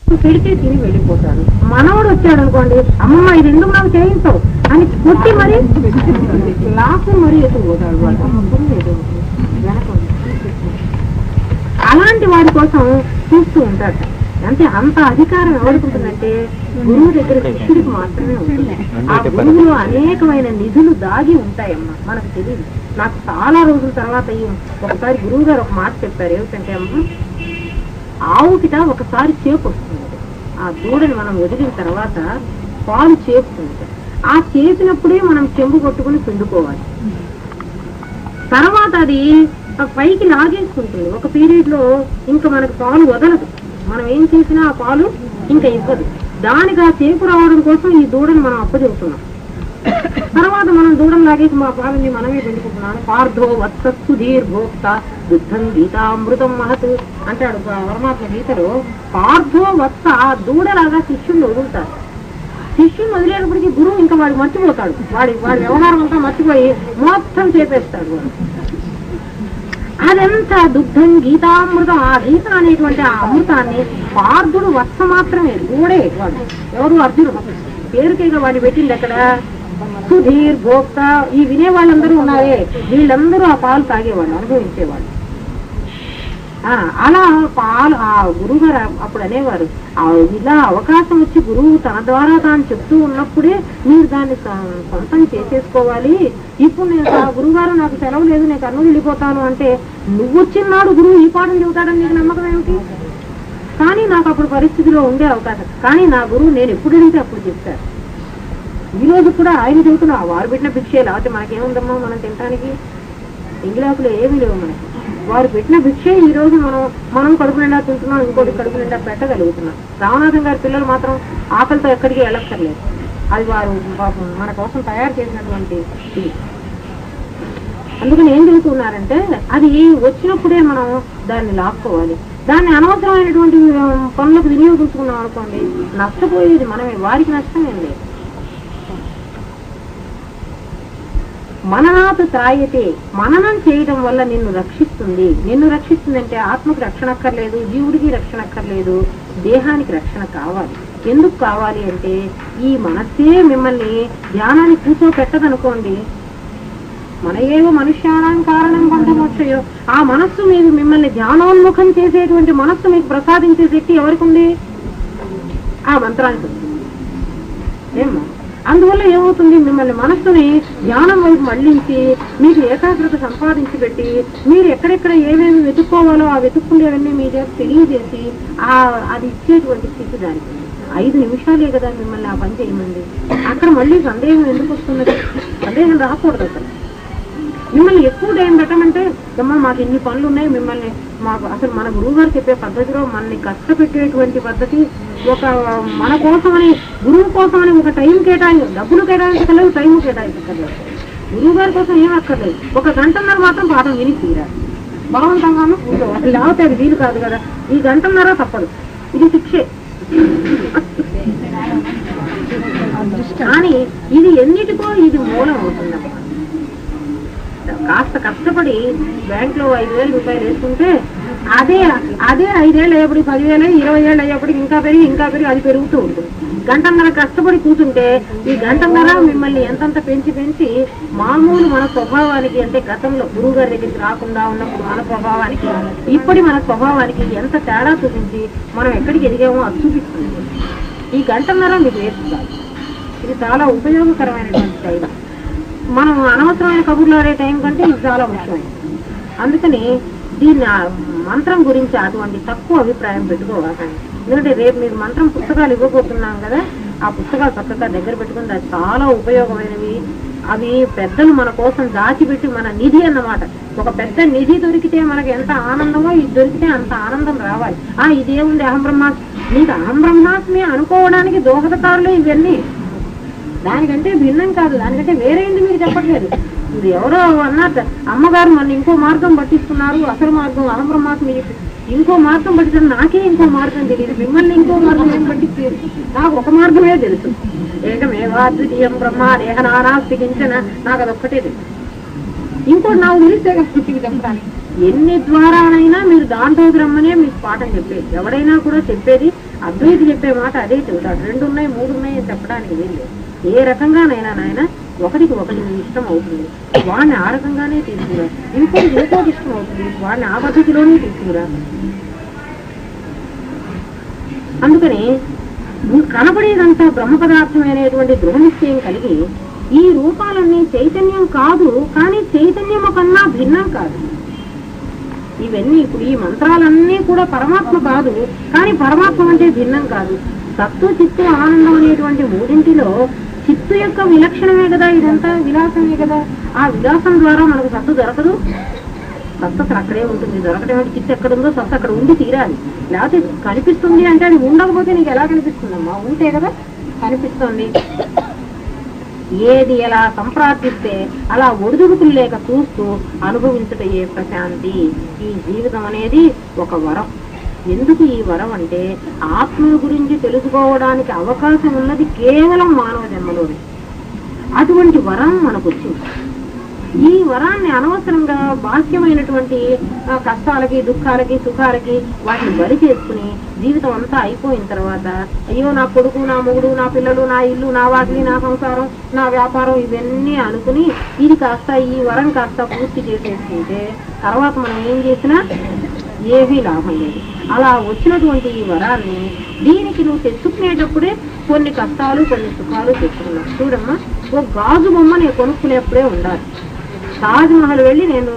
పెడితే తిని వెళ్ళిపోతారు. మనవడు వచ్చాడు అనుకోండి, అమ్మమ్మ ఇది ఎందుకు నాకు చేయించవు అని కొట్టి మరి లాస్ట్ మరి ఎత్తుకుపోతాడు వాడు. అలాంటి వాడి కోసం చూస్తూ ఉంటాడు. అంటే అంత అధికారం ఎవరుకుంటుందంటే గురువు దగ్గర శిష్యుడికి మాత్రమే ఉంటుంది. ఆ గురువులో అనేకమైన నిధులు దాగి ఉంటాయమ్మా, మనకు తెలియదు. నాకు చాలా రోజుల తర్వాత ఒకసారి గురువు గారు ఒక మాట చెప్పారు. ఏమిటంటే అమ్మ, ఆవుకిట ఒకసారి చేపు వస్తుంది. ఆ దూడని మనం వదిలిన తర్వాత పాలు చేపుతుంది. ఆ చేసినప్పుడే మనం చెంబు కొట్టుకుని పిండుకోవాలి. తర్వాత అది పైకి లాగేసుకుంటుంది. ఒక పీరియడ్ లో ఇంకా మనకు పాలు వదలదు. మనం ఏం చేసినా ఆ పాలు ఇంకా ఇవ్వదు. దానికి ఆ చేపు రావడం కోసం ఈ దూడని మనం అప్పచెబుతున్నాం. తర్వాత మనం దూడని లాగేసి మా పాలని మనమే పిండుకుంటున్నాను. పార్థో వత్సత్సు దీర్ఘోక్త దుద్ధం గీతామృతం మహత్ అంటాడు పరమాత్మ గీతలో. పార్థో వత్స దూడలాగా శిష్యుని వదులుతారు. శిష్యుని వదిలేటప్పటికీ గురువు ఇంకా వాడు మర్చిపోతాడు. వాడి వ్యవహారం అంతా మర్చిపోయి మొత్తం చేపేస్తాడు వాడు. అదంతా దుగ్ధం గీతామృతం, ఆ గీత అనేటువంటి ఆ అమృతాన్ని పార్థుడు వత్స మాత్రమే, దూడే వాడు. ఎవరు? అర్జునుడు. పేరుకేగా వాడిని పెట్టింది అక్కడ. సుధీర్ భోక్త, ఈ వినే వాళ్ళందరూ ఉన్నారే, వీళ్ళందరూ ఆ పాలు తాగేవాళ్ళు, అనుభవించేవాళ్ళు. అలా పాలు ఆ గురువు గారు అప్పుడు అనేవారు, ఇలా అవకాశం వచ్చి గురువు తన ద్వారా తాను చెప్తూ ఉన్నప్పుడే మీరు దాన్ని సొంతం చేసేసుకోవాలి. ఇప్పుడు నేను గురువు గారు నాకు సెలవు లేదు, నేను కర్నూలు వెళ్ళిపోతాను అంటే, నువ్వు వచ్చిన నాడు గురువు ఈ పాఠం చెబుతాడని నీకు నమ్మకం ఏమిటి? కానీ నాకు అప్పుడు పరిస్థితిలో ఉండే అవకాశం, కానీ నా గురువు నేను ఎప్పుడు అడిగితే అప్పుడు చెప్తారు. ఈ రోజు కూడా ఆయన చెబుతున్నా, వారు పెట్టిన భిక్షే, లేకపోతే మనకేముందమ్మా మనం తినడానికి? ఇంగ్లాకులు ఏమీ లేవు మనకి. వారు పెట్టిన భిక్షే ఈ రోజు మనం కడుపు నిండా తింటున్నాం, ఇంకోటి కడుపు నిండా పెట్టగలుగుతున్నాం. రామనాథం గారి పిల్లలు మాత్రం ఆకలితో ఎక్కడికి వెళ్ళక్కర్లేదు. అది వారు మన కోసం తయారు చేసినటువంటి ఇది. అందుకని ఏం చెబుతున్నారంటే, అది వచ్చినప్పుడే మనం దాన్ని లాక్కోవాలి. దాన్ని అనవసరమైనటువంటి పనులకు వినియోగించుకున్నాం అనుకోండి, నష్టపోయేది మనమే, వారికి నష్టం ఏం లేదు. మననాథ త్రాయతే, మననం చేయడం వల్ల నిన్ను రక్షిస్తుంది. నిన్ను రక్షిస్తుంది అంటే ఆత్మకి రక్షణ అక్కర్లేదు, జీవుడికి రక్షణ అక్కర్లేదు, దేహానికి రక్షణ కావాలి. ఎందుకు కావాలి అంటే, ఈ మనస్సే మిమ్మల్ని ధ్యానాన్ని కూర్చోపెట్టదనుకోండి, మన ఏవో మనుష్యానం కారణం బంధమోక్షయో, ఆ మనస్సు మీకు మిమ్మల్ని ధ్యానోన్ముఖం చేసేటువంటి మనస్సు మీకు ప్రసాదించే శక్తి ఎవరికి ఉంది? ఆ మంత్రానికి ఉంది. ఏమో అందువల్ల ఏమవుతుంది, మిమ్మల్ని మనస్సుని ధ్యానం వైపు మళ్లించి మీకు ఏకాగ్రత సంపాదించి పెట్టి, మీరు ఎక్కడెక్కడ ఏమేమి వెతుక్కోవాలో ఆ వెతుక్కునేవన్నీ మీ దగ్గర తెలియజేసి అది ఇచ్చేటువంటి స్థితి దానికి. 5 నిమిషాలే కదా మిమ్మల్ని ఆ పని చేయమండి. అక్కడ మళ్ళీ సందేహం ఎందుకు వస్తున్నది? సందేహం రాకూడదు. అసలు మిమ్మల్ని ఎక్కువ టైం పెట్టమంటే, అమ్మా మాకు ఎన్ని పనులు ఉన్నాయి, మిమ్మల్ని మాకు అసలు మన గురువు గారు చెప్పే పద్ధతిలో మనల్ని కష్టపెట్టేటువంటి పద్ధతి, ఒక మన కోసమని గురువు కోసమని ఒక టైం డబ్బులు కేటాయించగలవు, టైం కేటాయించగలవు. గురువు గారి కోసం ఏం అక్కర్లేదు, 1 గంటన్నర మాత్రం పాఠం విని తీరాలి. బలవంతంగాను కూర్చోవాలి, లేకపోతే అది వీలు కాదు కదా. ఈ గంటన్నర తప్పదు, ఇది శిక్షే. కానీ ఇది ఎన్నిటికో ఇది మూలం అవుతుందమ్మా. కాస్త కష్టపడి బ్యాంక్ లో 5,000 రూపాయలు వేసుకుంటే అదే 5 ఏళ్ళు అయ్యేప్పటికి 10,000, 20 ఏళ్ళు అయ్యేప్పటికి ఇంకా పెరిగి అది పెరుగుతూ ఉంటుంది. గంటన్నర కష్టపడి కూర్చుంటే ఈ గంటన్నర మిమ్మల్ని ఎంతంత పెంచి మామూలు మన స్వభావానికి, అంటే గతంలో గురువు గారి దగ్గరికి రాకుండా ఉన్నప్పుడు మన స్వభావానికి ఇప్పటి మన స్వభావానికి ఎంత తేడా చూపించి మనం ఎక్కడికి ఎదిగామో అది చూపిస్తుంది. ఈ గంటన్నర మీకు వేస్తుంది. ఇది చాలా ఉపయోగకరమైనటువంటి టైం. మనం అనవసరమైన కబుర్లు ఆడే టైం కంటే ఇది చాలా ముఖ్యమైనది. అందుకని దీన్ని మంత్రం గురించి అటువంటి తక్కువ అభిప్రాయం పెట్టుకోవాలి. ఎందుకంటే రేపు మీకు మంత్రం పుస్తకాలు ఇవ్వబోతున్నాం కదా, ఆ పుస్తకాలు చక్కగా దగ్గర పెట్టుకుని అది చాలా ఉపయోగమైనవి. అవి పెద్దలు మన కోసం దాచిపెట్టి మన నిధి అన్నమాట. ఒక పెద్ద నిధి దొరికితే మనకి ఎంత ఆనందమో, ఇది దొరికితే అంత ఆనందం రావాలి. ఇదేముంది అహం బ్రహ్మాస్మి, నీకు అహం బ్రహ్మాస్మి అనుకోవడానికి దోహదకారులు ఇవన్నీ. దానికంటే భిన్నం కాదు, దానికంటే వేరేంది మీకు చెప్పట్లేదు. ఇది ఎవరో అన్నారు, అమ్మగారు మన ఇంకో మార్గం పట్టిస్తున్నారు, అసలు మార్గం అహం బ్రహ్మాస్మి ఇంకో మార్గం పట్టించారు, నాకే ఇంకో మార్గం తెలియదు, మిమ్మల్ని ఇంకో మార్గం ఏం పట్టించారు? నాకు ఒక మార్గమే తెలుసు, ఏకమేవాద్వితీయం బ్రహ్మ దేహనానాస్తి కించన, నాకు అదొక్కటే తెలుసు. ఇంకోటి నాకు తెలిస్తే చెప్పడానికి ఎన్ని ద్వారానైనా మీరు దాంట్లోకి రమ్మనే మీకు పాఠం చెప్పేది. ఎవడైనా కూడా చెప్పేది అద్వైతి చెప్పే మాట అదే చెబుతాడు. 2 ఉన్నాయి 3 ఉన్నాయి చెప్పడానికి వీళ్ళు. ఏ రకంగానైనా నాయన ఒకరికి ఒకటి ఇష్టం అవుతుంది, వాడిని ఆ రకంగానే తీసుకురా. ఇంకోటి ఇష్టం అవుతుంది, వాడిని ఆ పద్ధతిలోనే తీసుకురా. అందుకని కనబడేదంతా బ్రహ్మ పదార్థమైనటువంటి దృఢనిశ్చయం కలిగి ఈ రూపాలన్నీ చైతన్యం కాదు, కానీ చైతన్యము కన్నా భిన్నం కాదు. ఇవన్నీ ఇప్పుడు ఈ మంత్రాలన్నీ కూడా పరమాత్మ కాదు, కానీ పరమాత్మ అంటే భిన్నం కాదు. సత్తు చిత్తు ఆనందం అనేటువంటి మూడింటిలో చిత్తు యొక్క విలక్షణమే కదా, ఇదంతా విలాసమే కదా. ఆ విలాసం ద్వారా మనకు సత్తు దొరకదు. సత్తు అసలు అక్కడే ఉంటుంది. దొరకడం అంటే చిత్తు ఎక్కడుందో సత్తు అక్కడ ఉండి తీరాలి. లేకపోతే కనిపిస్తుంది అంటే అది ఉండకపోతే నీకు ఎలా కనిపిస్తుందమ్మా? ఉంటే కదా కనిపిస్తుంది. ఏది ఎలా సంప్రార్థిస్తే అలా ఒడిదుడుకులు లేక చూస్తూ అనుభవించటయే ప్రశాంతి. ఈ జీవితం అనేది ఒక వరం. ఎందుకు ఈ వరం అంటే ఆత్మ గురించి తెలుసుకోవడానికి అవకాశం ఉన్నది కేవలం మానవ జన్మలోనే. అటువంటి వరం మనకు వచ్చింది. ఈ వరాన్ని అనవసరంగా బాహ్యమైనటువంటి కష్టాలకి దుఃఖాలకి సుఖాలకి వాటిని బలి చేసుకుని జీవితం అంతా అయిపోయిన తర్వాత అయ్యో నా కొడుకు నా మొగుడు నా పిల్లలు నా ఇల్లు నా వాకిలి నా సంసారం నా వ్యాపారం ఇవన్నీ అనుకుని ఇది కాస్త ఈ వరం కాస్త పూర్తి చేసేసుకుంటే తర్వాత మనం ఏం చేసినా ఏమీ లాభం లేదు. అలా వచ్చినటువంటి ఈ వరాన్ని దీనికి నువ్వు తెచ్చుకునేటప్పుడే కొన్ని కష్టాలు కొన్ని సుఖాలు తెచ్చుకున్నావు. చూడమ్మా, ఓ గాజు బొమ్మ నేను కొనుక్కునేప్పుడే ఉండాలి. తాజ్మహల్ వెళ్ళి నేను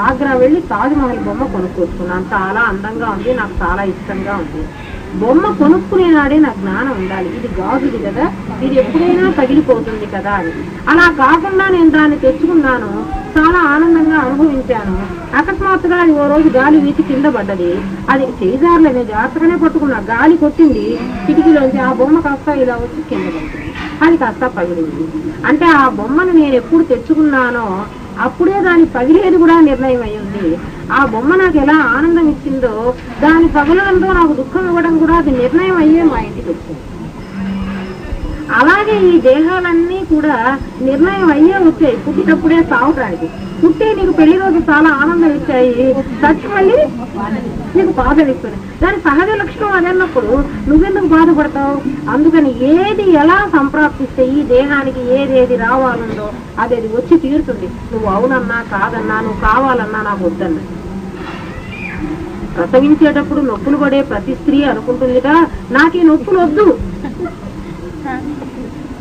ఆగ్రా వెళ్ళి తాజ్మహల్ బొమ్మ కొనుక్కొచ్చుకున్నాను. చాలా అందంగా ఉంది, నాకు చాలా ఇష్టంగా ఉంది. బొమ్మ కొనుక్కునే నాడే నాకు జ్ఞానం ఉండాలి, ఇది గాజుది కదా, ఇది ఎప్పుడైనా పగిలిపోతుంది కదా అని. అలా కాకుండా నేను దాన్ని తెచ్చుకున్నాను, చాలా ఆనందంగా అనుభవించాను. అకస్మాత్తుగా అది ఓ రోజు గాలి వీచి కింద పడ్డది. అది చేజారులో నేను జాగ్రత్తగానే పట్టుకున్నా. గాలి కొట్టింది కిటికీలోంచి, ఆ బొమ్మ కాస్త ఇలా వచ్చి కింద పడుతుంది. అది కాస్త పగిలింది. అంటే ఆ బొమ్మను నేను ఎప్పుడు తెచ్చుకున్నానో అప్పుడే దాని పగిలేది కూడా నిర్ణయం అయ్యింది. ఆ బొమ్మ నాకు ఎలా ఆనందం ఇచ్చిందో దాని పగలడంతో నాకు దుఃఖం ఇవ్వడం కూడా అది నిర్ణయం అయ్యే మా ఇంటికి వచ్చింది. అలాగే ఈ దేహాలన్నీ కూడా నిర్ణయం అయ్యే వచ్చాయి. పుట్టినప్పుడే సావటానికి. పుట్టే నీకు పెళ్లి రోజు చాలా ఆనందం ఇచ్చాయి, చచ్చి మళ్ళీ నీకు బాధలు ఇస్తాయి. దాని సహజ లక్షణం అదన్నప్పుడు నువ్వెందుకు బాధపడతావు? అందుకని ఏది ఎలా సంప్రాప్తిస్తే ఈ దేహానికి ఏదేది రావాలందో అది వచ్చి తీరుతుంది. నువ్వు అవునన్నా కాదన్నా, నువ్వు కావాలన్నా నాకు వద్దన్నా. ప్రసవించేటప్పుడు నొప్పులు పడే ప్రతి స్త్రీ అనుకుంటుందిగా నాకు ఈ నొప్పులు వద్దు.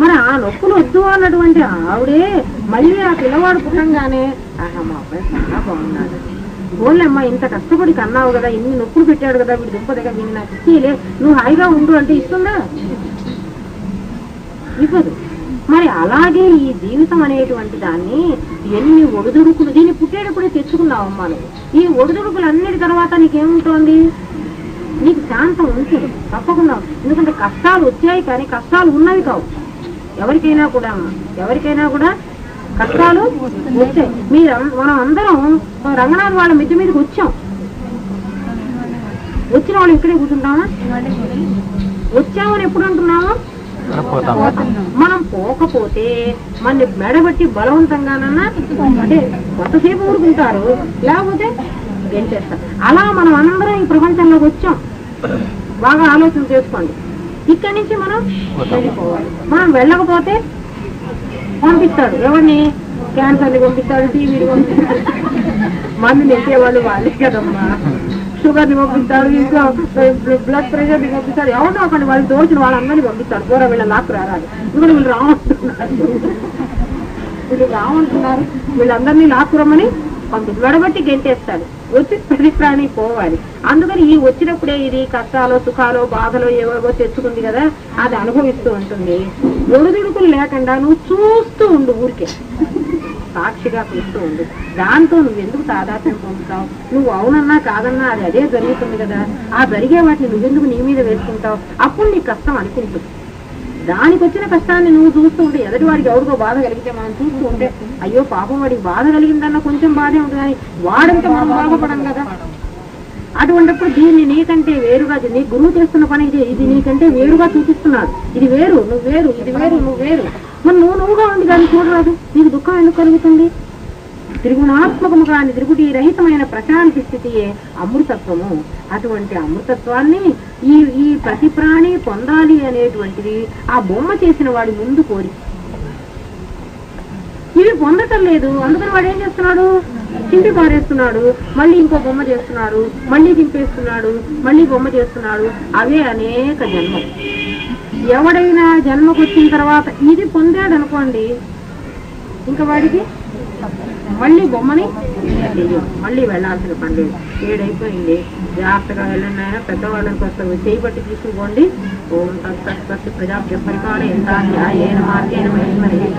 మరి ఆ నొప్పులు వద్దు అన్నటువంటి ఆవిడే మళ్ళీ ఆ పిల్లవాడు పుట్టంగానే ఆహా మా అబ్బాయి చాలా బాగున్నాడు, ఓన్లేమ్మా ఇంత కష్టపడి కన్నావు కదా, ఇన్ని నొప్పులు పెట్టాడు కదా, వీడు దుంప దగ్గర వీడిని నాకు ఇచ్చేలే, నువ్వు హాయిగా ఉండు అంటే ఇస్తుందా? ఇవ్వదు. మరి అలాగే ఈ జీవితం అనేటువంటి దాన్ని ఎన్ని ఒడిదుడుకులు, దీన్ని పుట్టేటప్పుడే తెచ్చుకున్నావమ్మా నువ్వు. ఈ ఒడిదుడుకులు అన్నిటి తర్వాత నీకేముంటోంది? నీకు శాంతం ఉంటుంది తప్పకుండా. ఎందుకంటే కష్టాలు వచ్చాయి కానీ కష్టాలు ఉన్నవి కావు. ఎవరికైనా కూడా కష్టాలు వచ్చాయి. మనం అందరం రంగనాథ్ వాళ్ళ మిద్ది మీదకి వచ్చాం. వచ్చిన వాళ్ళు ఇక్కడే కూర్చుంటామా? వచ్చామని ఎప్పుడు అంటున్నాము? మనం పోకపోతే మన మెడబట్టి బలవంతంగానన్నా అంటే కొంతసేపు ఊరుకుంటారు, లేకపోతే గెలిచేస్తారు. అలా మనం అందరం ఈ ప్రపంచంలోకి వచ్చాం. బాగా ఆలోచన చేసుకోండి. ఇక్కడి నుంచి మనం వెళ్ళిపోవాలి. మనం వెళ్ళకపోతే పంపిస్తాడు. ఎవరిని? క్యాన్సర్ని పంపిస్తాడు, టీవీని పంపిస్తాడు, మందు నెట్టేవాళ్ళు వాళ్ళే కదమ్మా. షుగర్ని పంపిస్తాడు, ఇంకా బ్లడ్ ప్రెషర్ని పంపిస్తాడు. ఎవరినో ఒకటి వాళ్ళు తోచిన వాళ్ళందరినీ పంపిస్తాడు. కూర వీళ్ళ లాక్కు రారాలి. ఎందుకంటే వీళ్ళు రావంటున్నారు, వీళ్ళందరినీ లాక్కురమ్మని పంపిస్తాడు. వెడబట్టి గెంటేస్తాడు. వచ్చి ప్రతి ప్రాణి పోవాలి. అందుకని ఈ వచ్చినప్పుడే ఇది కష్టాలు సుఖాలు బాధలు ఏవేవో తెచ్చుకుంది కదా, అది అనుభవిస్తూ ఉంటుంది. ఒడిదుడుకులు లేకుండా నువ్వు చూస్తూ ఉండు, ఊరికే సాక్షిగా చూస్తూ ఉండు. దాంతో నువ్వెందుకు తాదాత్మ్యం పొందుతావు? నువ్వు అవునన్నా కాదన్నా అది అదే జరుగుతుంది కదా. ఆ జరిగే వాటిని నువ్వెందుకు నీ మీద వేసుకుంటావు? అప్పుడు నీకు కష్టం అనిపించదు. దానికి వచ్చిన కష్టాన్ని నువ్వు చూస్తూ ఉంటే, ఎదుటి వాడికి ఎవరికో బాధ కలిగితే మనం చూస్తూ ఉంటే అయ్యో పాపం వాడికి బాధ కలిగిందన్న కొంచెం బాధే ఉంటుంది, కానీ వాడంటే మనం బాధపడం కదా. అటువంటిప్పుడు దీన్ని నీకంటే వేరుగా, నీ గురువు చేస్తున్న పని ఇది నీకంటే వేరుగా చూపిస్తున్నాడు. ఇది వేరు, నువ్వు వేరు, ఇది వేరు, నువ్వు వేరు. మరి నువ్వుగా ఉంది దాన్ని చూడరాదు. నీకు దుఃఖం ఎందుకు కలుగుతుంది? త్రిగుణాత్మకము కాని త్రిగుటి రహితమైన ప్రశాంతి స్థితియే అమృతత్వము. అటువంటి అమృతత్వాన్ని ఈ ప్రతి ప్రాణి పొందాలి అనేటువంటిది ఆ బొమ్మ చేసిన వాడి ముందు కోరి ఇవి పొందటం లేదు. అందుకని వాడు ఏం చేస్తున్నాడు, చింపి పారేస్తున్నాడు, మళ్ళీ ఇంకో బొమ్మ చేస్తున్నాడు, మళ్ళీ చింపేస్తున్నాడు, మళ్ళీ బొమ్మ చేస్తున్నాడు. అవే అనేక జన్మలు. ఎవడైనా జన్మకు వచ్చిన తర్వాత ఇది పొందాడు అనుకోండి, ఇంకా వాడికి మళ్ళీ బొమ్మని మళ్ళీ వెళ్లాల్సిన పని లేదు. ఏడైపోయింది, జాగ్రత్తగా వెళ్ళండి. ఆయన పెద్దవాళ్ళని కొంత చేయబట్టి తీసుకుపోండి. ఓం తత్సత్ ప్రజాభ్య పరిపాలన ఎంత న్యాయేన మార్గేణ మహిమహి